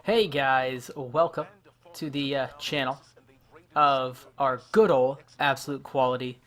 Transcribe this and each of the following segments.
Hey guys, welcome to the channel of our good old Absolute Quality.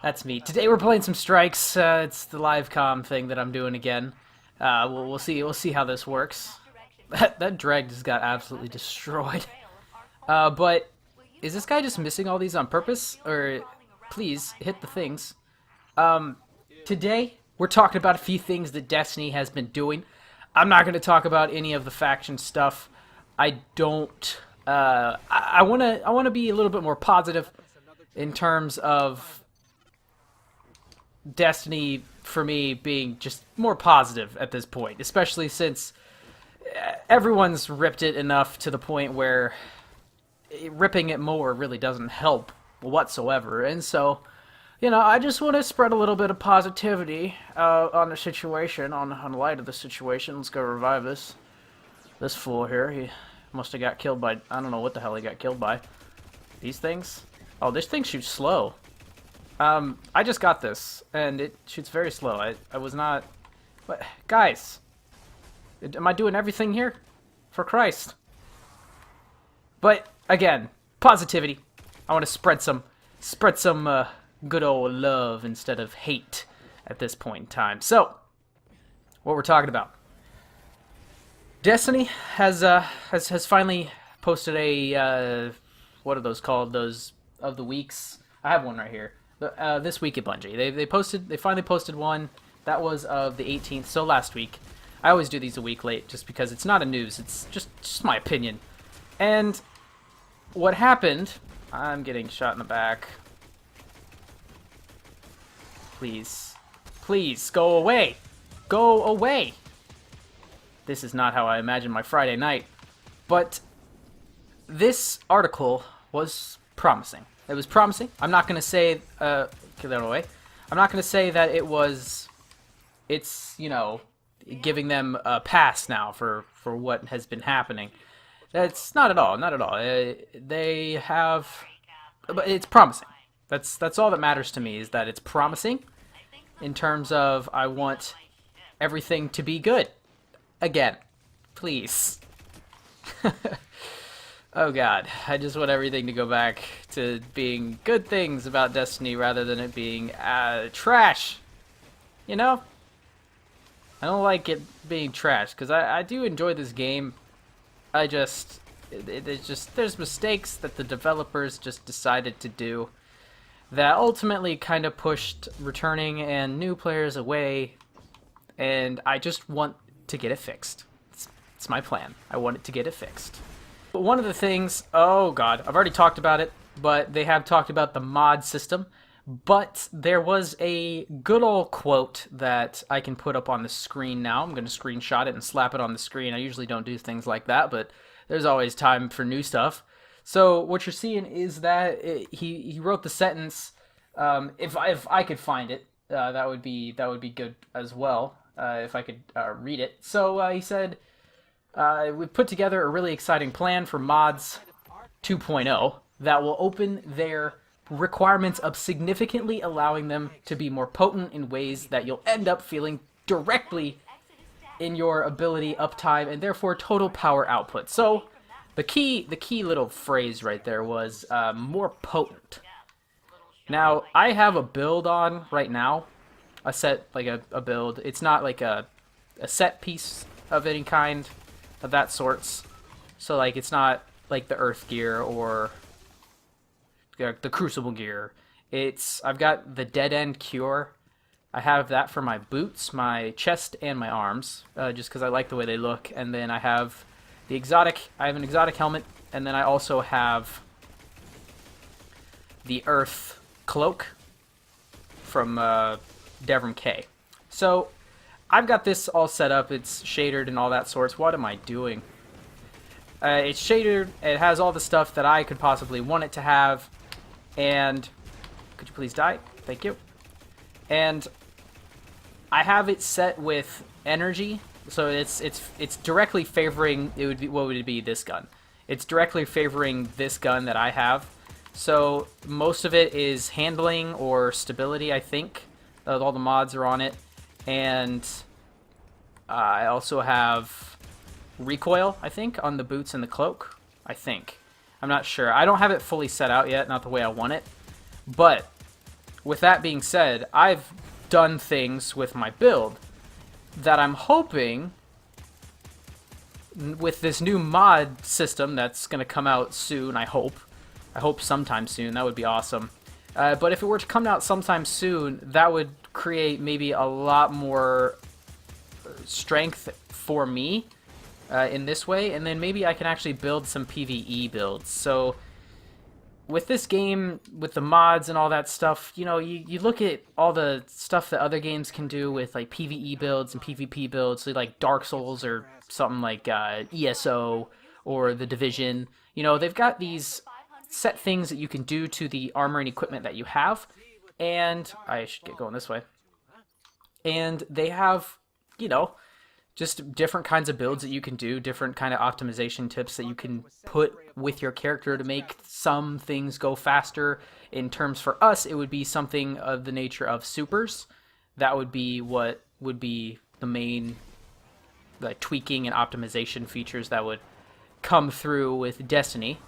That's me. Today we're playing some strikes. It's the live com thing that I'm doing again. We'll see. We'll see how this works. That drag just got absolutely destroyed. But is this guy just missing all these on purpose, or please hit the things? Today we're talking about a few things that Destiny has been doing. I'm not going to talk about any of the faction stuff. I don't. I want to. I want to be a little bit more positive in terms of Destiny for me being just more positive at this point, especially since everyone's ripped it enough to the point where ripping it more really doesn't help whatsoever. And so, I just want to spread a little bit of positivity on the situation, on light of the situation. Let's go revive this fool here. He must have got killed by, I don't know what the hell he got killed by. These things? Oh, this thing shoots slow. I just got this, and it shoots very slow. I was not... What? Guys! Am I doing everything here? For Christ. But, again, positivity. I want to spread some good old love instead of hate at this point in time. So, what we're talking about. Destiny has finally posted a what are those called? Those of the weeks. I have one right here. This week at Bungie, they finally posted one that was of the 18th, so last week. I always do these a week late just because it's not a news. It's just my opinion. And what happened? I'm getting shot in the back. Please, please go away. Go away. This is not how I imagine my Friday night. But this article was promising. It was promising. I'm not going to say... get that away. I'm not going to say that it's, giving them a pass now for what has been happening. That's not at all. Not at all. They have... But it's promising. That's all that matters to me, is that it's promising in terms of I want everything to be good. Again, please. Oh god, I just want everything to go back to being good things about Destiny rather than it being trash. I don't like it being trash because I do enjoy this game. There's mistakes that the developers just decided to do that ultimately kind of pushed returning and new players away, and I just want to get it fixed. It's my plan. I want it to get it fixed. But one of the things, oh god, I've already talked about it, but they have talked about the mod system, but there was a good old quote that I can put up on the screen now. I'm going to screenshot it and slap it on the screen. I usually don't do things like that, but there's always time for new stuff. So what you're seeing is that he wrote the sentence, if I could find it, that would be good as well. If I could read it. So he said, we've put together a really exciting plan for Mods 2.0 that will open their requirements up significantly, allowing them to be more potent in ways that you'll end up feeling directly in your ability uptime and therefore total power output. So the key little phrase right there was more potent. Now, I have a build on right now. A set, like a build. It's not like a set piece of any kind of that sorts. So like it's not like the Earth gear or the Crucible gear. I've got the Dead End Cure. I have that for my boots, my chest, and my arms, just because I like the way they look. And then I have the exotic. I have an exotic helmet, and then I also have the Earth cloak from Devrim K. So I've got this all set up. It's shadered and all that sorts. What am I doing? It's shadered. It has all the stuff that I could possibly want it to have. And could you please die? Thank you. And I have it set with energy. So it's directly favoring. It would be, what would it be? This gun. It's directly favoring this gun that I have. So most of it is handling or stability, I think. All the mods are on it, and I also have recoil, I think, on the boots and the cloak. I think. I'm not sure. I don't have it fully set out yet, not the way I want it. But with that being said, I've done things with my build that I'm hoping with this new mod system that's going to come out soon, I hope. I hope sometime soon. That would be awesome. But if it were to come out sometime soon, that would create maybe a lot more strength for me in this way, and then maybe I can actually build some PvE builds. So with this game, with the mods and all that stuff, you know, you look at all the stuff that other games can do with like PvE builds and PvP builds, so like Dark Souls or something like ESO or The Division. You know, they've got these set things that you can do to the armor and equipment that you have, and I should get going this way. And they have, you know, just different kinds of builds that you can do, different kind of optimization tips that you can put with your character to make some things go faster. In terms for us, it would be something of the nature of supers. That would be what would be the main tweaking and optimization features that would come through with Destiny.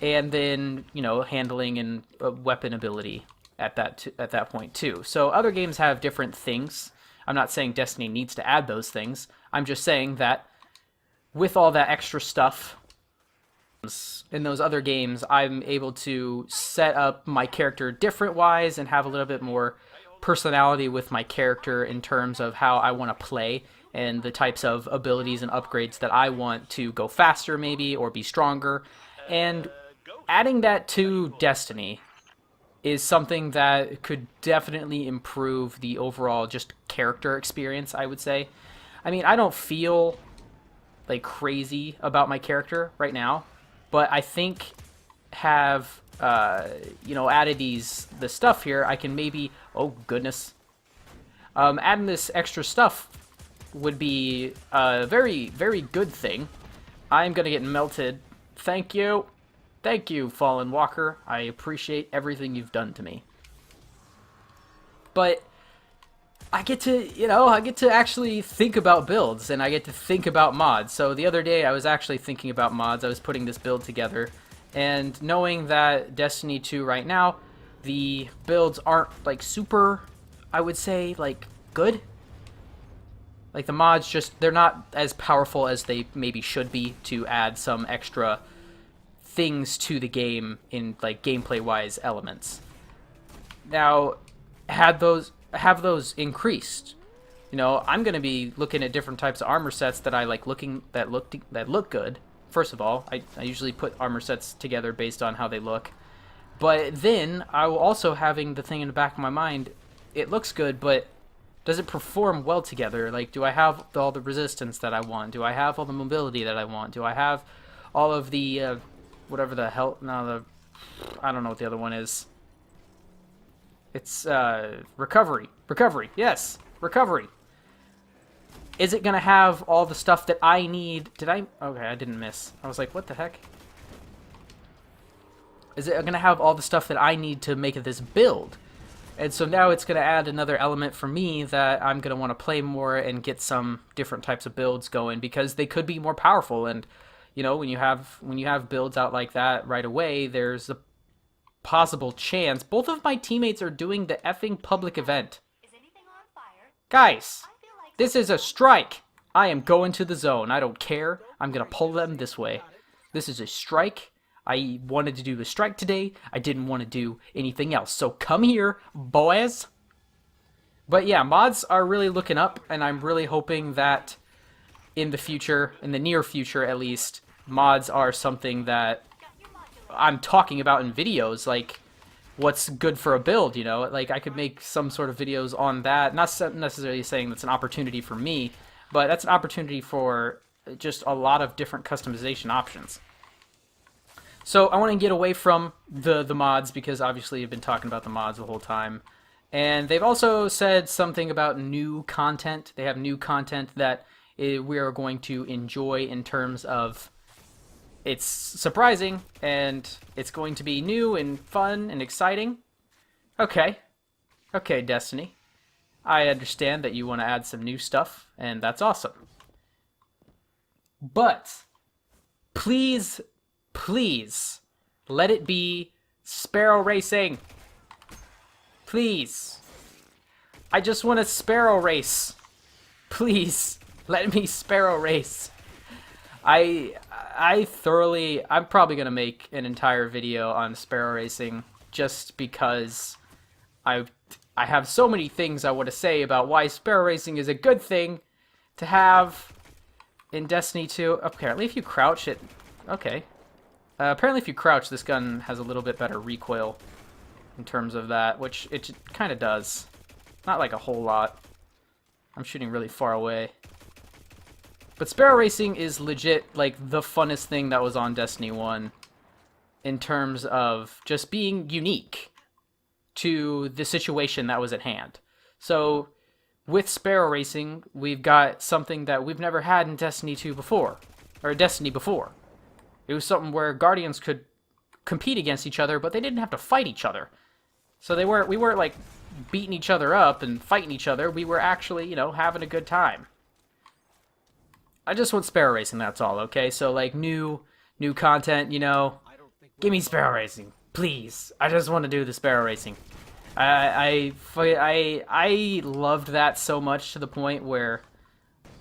And then, you know, handling and weapon ability at that point too. So other games have different things. I'm not saying Destiny needs to add those things. I'm just saying that with all that extra stuff in those other games, I'm able to set up my character different wise and have a little bit more personality with my character in terms of how I want to play and the types of abilities and upgrades that I want to go faster maybe or be stronger. And adding that to Destiny is something that could definitely improve the overall just character experience, I would say. I mean, I don't feel like crazy about my character right now, but I think have you know, added the stuff here, I can maybe, oh goodness, adding this extra stuff would be a very, very good thing. I'm gonna get melted. Thank you. Thank you, Fallen Walker. I appreciate everything you've done to me. But I get to, you know, I get to actually think about builds, and I get to think about mods. So the other day I was actually thinking about mods. I was putting this build together, and knowing that Destiny 2 right now, the builds aren't like super, I would say, like good. Like the mods just, they're not as powerful as they maybe should be to add some extra things to the game in like gameplay wise elements. Now, have those increased, you know, I'm going to be looking at different types of armor sets that I like that look good. First of all, I usually put armor sets together based on how they look, but then I will also having the thing in the back of my mind, it looks good, but does it perform well together? Like, do I have all the resistance that I want? Do I have all the mobility that I want? Do I have all of the whatever the hell, no, I don't know what the other one is. It's recovery, yes, recovery. Is it gonna have all the stuff that I need? Okay, I didn't miss. I was like, what the heck? Is it gonna have all the stuff that I need to make this build? And so now it's gonna add another element for me that I'm gonna want to play more and get some different types of builds going, because they could be more powerful. And you know, when you have builds out like that right away, there's a possible chance. Both of my teammates are doing the effing public event. Is anything on fire? Guys, this is a strike. I am going to the zone. I don't care. I'm gonna pull them this way. This is a strike. I wanted to do a strike today. I didn't want to do anything else. So come here, boys. But yeah, mods are really looking up, and I'm really hoping that in the future, in the near future at least, mods are something that I'm talking about in videos, like what's good for a build, you know? Like I could make some sort of videos on that. Not necessarily saying that's an opportunity for me, but that's an opportunity for just a lot of different customization options. So I want to get away from the mods, because obviously I've been talking about the mods the whole time. And they've also said something about new content. They have new content that we are going to enjoy in terms of it's surprising and it's going to be new and fun and exciting. Okay, Destiny. I understand that you want to add some new stuff, and that's awesome. But please, please, let it be Sparrow Racing. Please. I just want a Sparrow race. Please, let me Sparrow race. I'm probably gonna make an entire video on Sparrow Racing just because I have so many things I want to say about why Sparrow Racing is a good thing to have in Destiny 2. Apparently, if you crouch it, okay. Apparently, if you crouch, this gun has a little bit better recoil in terms of that, which it kind of does. Not like a whole lot. I'm shooting really far away. But Sparrow Racing is legit like the funnest thing that was on Destiny 1 in terms of just being unique to the situation that was at hand. So with Sparrow Racing, we've got something that we've never had in Destiny 2 before, or Destiny before. It was something where Guardians could compete against each other, but they didn't have to fight each other. So we weren't like beating each other up and fighting each other. We were actually, you know, having a good time. I just want Sparrow Racing, that's all, okay? So like new content, you know, give me Sparrow Racing, please. I just want to do the Sparrow Racing. I loved that so much to the point where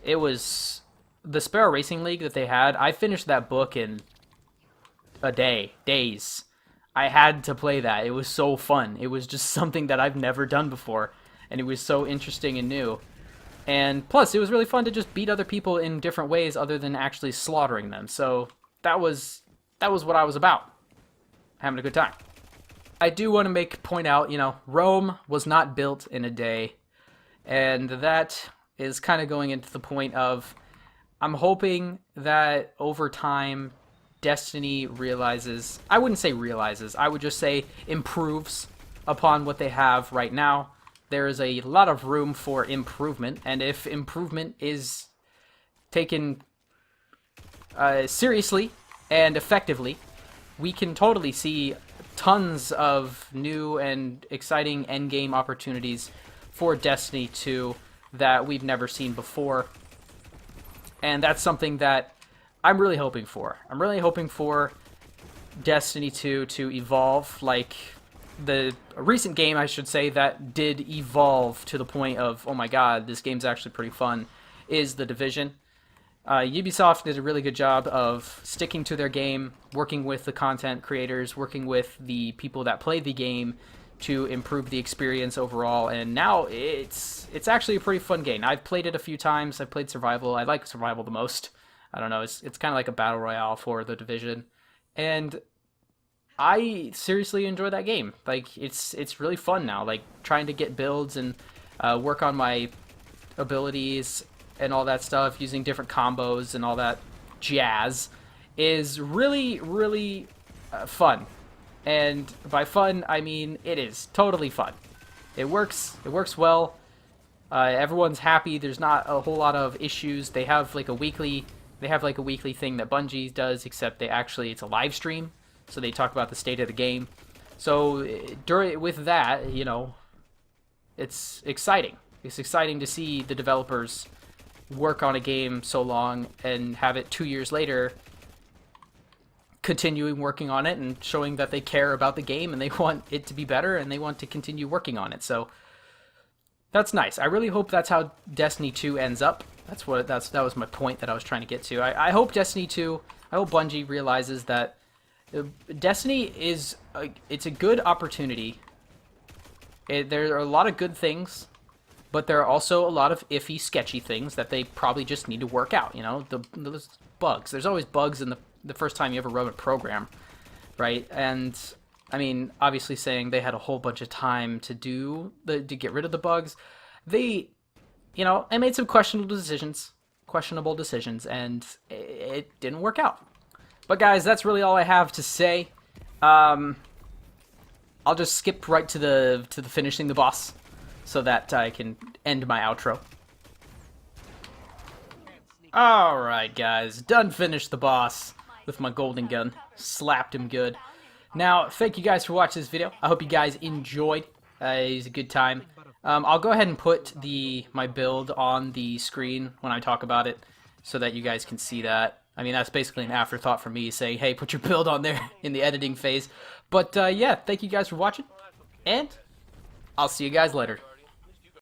it was the Sparrow Racing League that they had. I finished that book in days. I had to play that. It was so fun. It was just something that I've never done before, and it was so interesting and new. And plus, it was really fun to just beat other people in different ways other than actually slaughtering them. So that was what I was about. Having a good time. I do want to point out, you know, Rome was not built in a day. And that is kind of going into the point of, I'm hoping that over time, Destiny realizes, I wouldn't say realizes, I would just say improves upon what they have right now. There is a lot of room for improvement, and if improvement is taken seriously and effectively, we can totally see tons of new and exciting endgame opportunities for Destiny 2 that we've never seen before. And that's something that I'm really hoping for. I'm really hoping for Destiny 2 to evolve like the recent game, I should say, that did evolve to the point of, oh my god, this game's actually pretty fun, is The Division. Ubisoft did a really good job of sticking to their game, working with the content creators, working with the people that play the game to improve the experience overall, and now it's actually a pretty fun game. I've played it a few times. I've played Survival. I like Survival the most. I don't know, it's kind of like a battle royale for The Division, and I seriously enjoy that game. Like, it's really fun now. Like, trying to get builds and work on my abilities and all that stuff, using different combos and all that jazz, is really, really fun. And by fun, I mean it is totally fun. It works well. Everyone's happy. There's not a whole lot of issues. They have like a weekly thing that Bungie does, except it's a live stream. So they talk about the state of the game. So with that, you know, it's exciting. It's exciting to see the developers work on a game so long and have it 2 years later continuing working on it and showing that they care about the game and they want it to be better and they want to continue working on it. So that's nice. I really hope that's how Destiny 2 ends up. That was my point that I was trying to get to. I hope Destiny 2, I hope Bungie realizes that Destiny is it's a good opportunity. There are a lot of good things, but there are also a lot of iffy, sketchy things that they probably just need to work out. You know, those bugs. There's always bugs in the first time you ever run a program, right? And I mean, obviously, saying they had a whole bunch of time to get rid of the bugs, they made some questionable decisions, and it didn't work out. But guys, that's really all I have to say. I'll just skip right to the finishing the boss, so that I can end my outro. Alright guys, done finished the boss with my golden gun. Slapped him good. Now, thank you guys for watching this video. I hope you guys enjoyed. It was a good time. I'll go ahead and put my build on the screen when I talk about it. so that you guys can see that. I mean, that's basically an afterthought for me saying, hey, put your build on there in the editing phase. But yeah, thank you guys for watching, and I'll see you guys later.